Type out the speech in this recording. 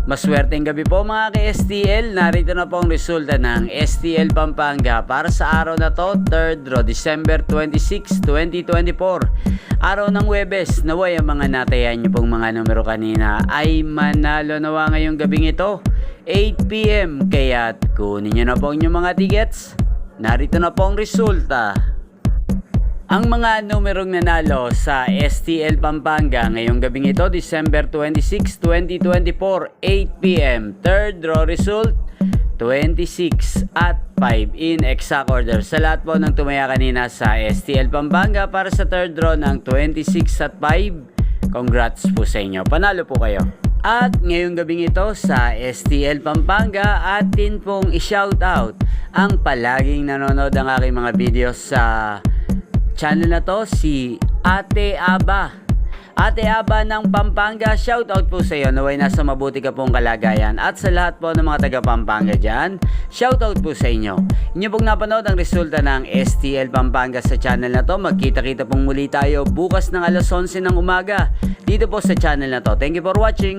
Maswerteng gabi po mga ka-STL. Narito na po ang resulta ng STL Pampanga para sa araw na to, 3rd draw, December 26, 2024. Araw ng Huwebes. Naway ang mga natayan nyo pong mga numero kanina ay manalo nawa ngayong gabing ito, 8 PM. Kaya't kunin nyo na po ang inyong mga tickets. Narito na po ang resulta. Ang mga numerong nanalo sa STL Pampanga ngayong gabing ito, December 26, 2024, 8 PM. Third draw result, 26 at 5 in exact order. Sa lahat po ng tumaya kanina sa STL Pampanga para sa third draw ng 26 at 5, congrats po sa inyo. Panalo po kayo. At ngayong gabing ito sa STL Pampanga, atin pong i-shoutout ang palaging nanonood ng aking mga videos sa channel na to, si Ate Aba. Ate Aba ng Pampanga, shoutout po sa iyo. Naway nasa mabuti ka pong kalagayan. At sa lahat po ng mga taga Pampanga dyan, shoutout po sa inyo. Inyo pong napanood ang resulta ng STL Pampanga sa channel na to. Magkita-kita pong muli tayo bukas ng alas 11 ng umaga dito po sa channel na to. Thank you for watching.